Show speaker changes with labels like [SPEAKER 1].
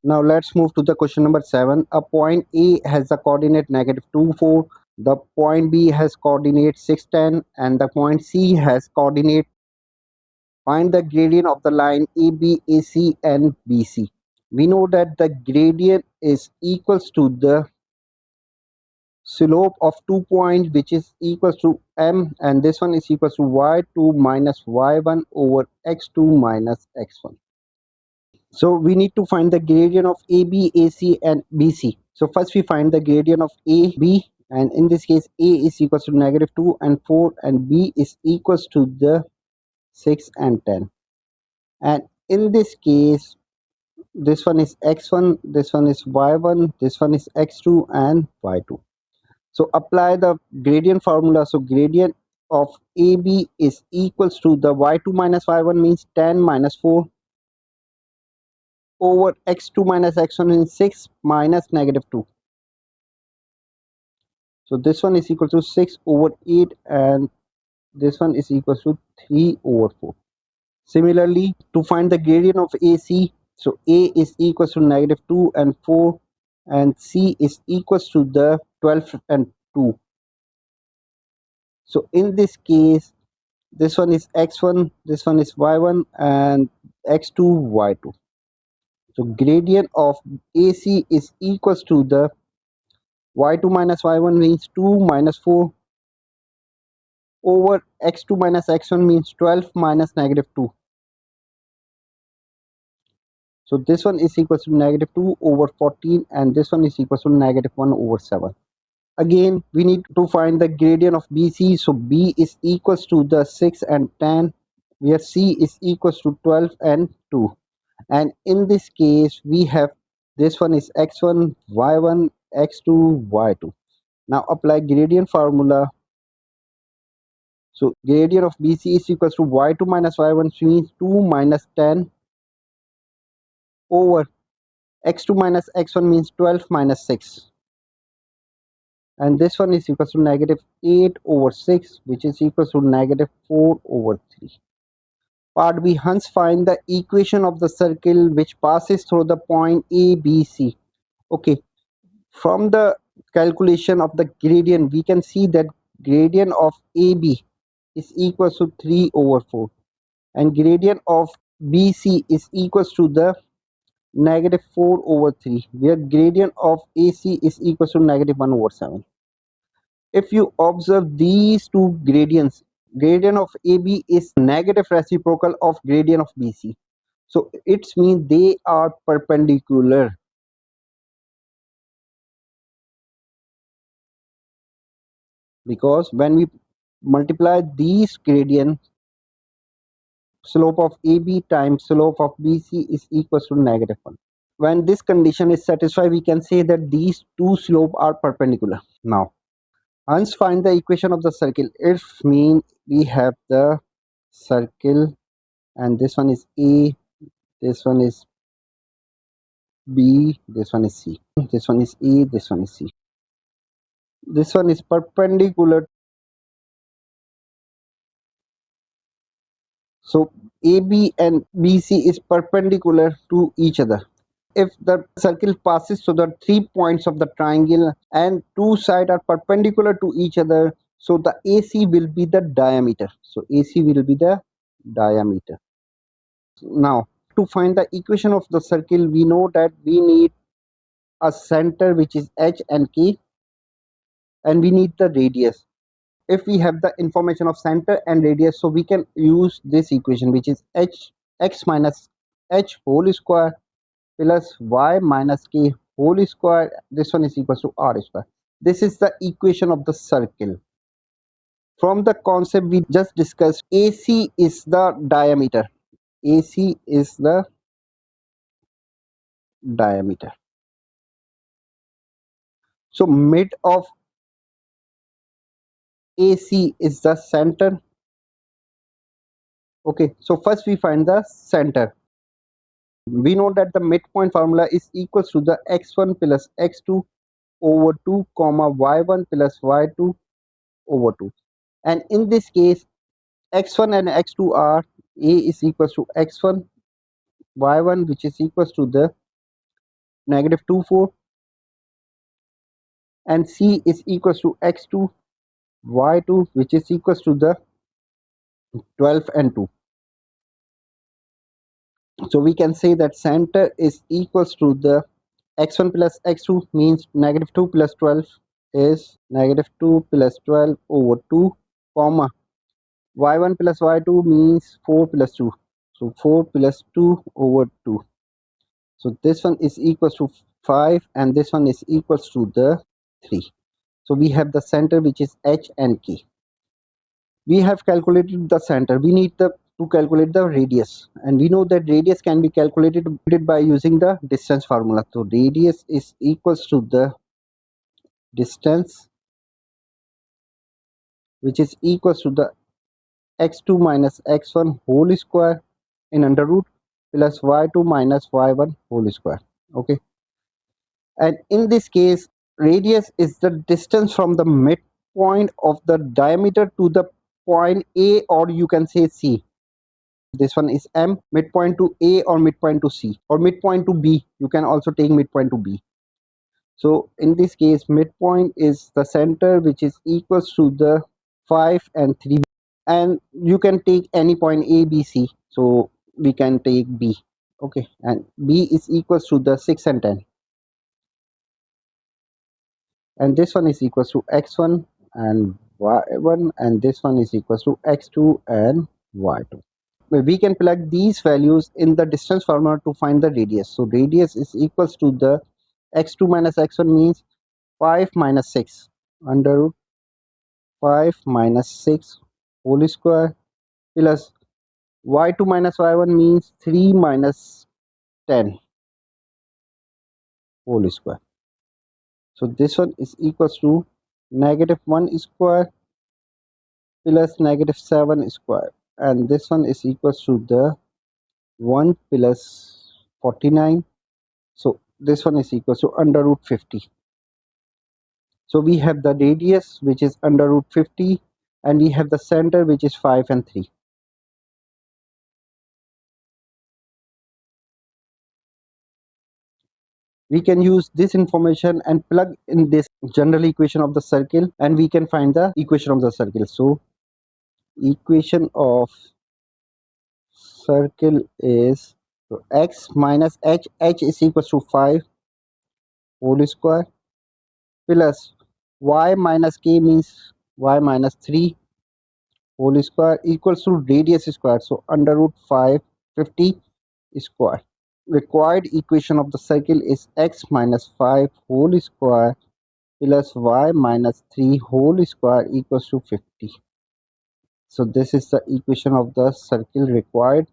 [SPEAKER 1] Now let's move to the question number 7. A point A has the coordinate -2, 4. The point B has coordinate 6, 10, and the point C has coordinate. Find the gradient of the line AB, AC, and BC. We know that the gradient is equals to the slope of 2 points, which is equals to m, and this one is equals to y2 minus y1 over x2 minus x1. So we need to find the gradient of AB, AC, and BC. So first we find the gradient of AB, and in this case A is equals to -2 and 4, and B is equals to the 6 and 10. And in this case, this one is x1, this one is y1, this one is x2 and y2. So apply the gradient formula. So gradient of AB is equals to the y2 minus y1 means 10 minus 4 over x2 minus x1 means 6 minus -2. So this one is equal to 6 over 8 and this one is equal to 3 over 4. Similarly, to find the gradient of AC, so A is equals to -2 and 4 and C is equals to the 12 and 2. So in this case, this one is x1, this one is y1 and x2 y2. So gradient of AC is equals to the y2 minus y1 means 2 minus 4 over x2 minus x1 means 12 minus -2. So this one is equals to -2 over 14 and this one is equals to -1 over 7. Again, we need to find the gradient of BC. So B is equals to the 6 and 10, where C is equals to 12 and 2. And in this case, we have this one is x1, y1, x2, y2. Now apply gradient formula. So gradient of BC is equals to y2 minus y1 means 2 minus 10 over x2 minus x1 means 12 minus 6. And this one is equals to -8 over 6, which is equals to -4 over 3. Part B, hence find the equation of the circle which passes through the point A, B, C. Okay, from the calculation of the gradient, we can see that gradient of AB is equals to 3 over 4 and gradient of BC is equals to the -4 over 3, where gradient of AC is equals to -1 over 7. If you observe these two gradients, gradient of AB is negative reciprocal of gradient of BC. So it means they are perpendicular. Because when we multiply these gradients, slope of AB times slope of BC is equals to -1. When this condition is satisfied, we can say that these two slopes are perpendicular. Now, hence find the equation of the circle. It means we have the circle and this one is A, this one is B, this one is C, this one is A, this one is C. This one is perpendicular. So AB and BC is perpendicular to each other. If the circle passes through the 3 points of the triangle and two sides are perpendicular to each other, so the AC will be the diameter. So AC will be the diameter. Now, to find the equation of the circle, we know that we need a center which is H and K, and we need the radius. If we have the information of center and radius, so we can use this equation which is x minus h whole square plus y minus k whole square. This one is equals to r square. This is the equation of the circle. From the concept we just discussed, AC is the diameter. AC is the diameter. So mid of AC is the center. Okay, so first we find the center. We know that the midpoint formula is equals to the x1 plus x2 over 2 comma y1 plus y2 over 2. And in this case, x1 and x2 are A is equals to x1, y1 which is equals to the negative 2, 4, and C is equals to x2, y2, which is equals to the 12 and 2. So we can say that center is equals to the x1 plus x2 means negative 2 plus 12 is negative 2 plus 12 over 2, comma y1 plus y2 means 4 plus 2. So 4 plus 2 over 2. So this one is equals to 5 and this one is equals to the 3. So we have the center which is h and k. We have calculated the center. We need to calculate the radius, and we know that radius can be calculated by using the distance formula. So radius is equals to the distance, which is equals to the x2 minus x1 whole square in under root plus y2 minus y1 whole square. Okay, and in this case radius is the distance from the midpoint of the diameter to the point A, or you can say C. This one is M, midpoint to A or midpoint to C or midpoint to B. You can also take midpoint to B. So in this case midpoint is the center, which is equals to the 5 and 3, and you can take any point A, B, C. So we can take B. Okay, and B is equals to the 6 and 10, and this one is equals to x1 and y1, and this one is equals to x2 and y2. We can plug these values in the distance formula to find the radius. So radius is equals to the x2 minus x1 means 5 minus 6 under root 5 minus 6 whole square plus y2 minus y1 means 3 minus 10 whole square. So this one is equals to negative 1 square plus negative 7 square, and this one is equals to the 1 plus 49. So this one is equals to under root 50. So we have the radius which is under root 50, and we have the center which is 5 and 3. We can use this information and plug in this general equation of the circle, and we can find the equation of the circle. So equation of circle is, so x minus h is equals to 5 whole square plus y minus k means y minus 3 whole square equals to radius square. So under root 550 square. Required equation of the circle is x minus 5 whole square plus y minus 3 whole square equals to 50. So this is the equation of the circle required.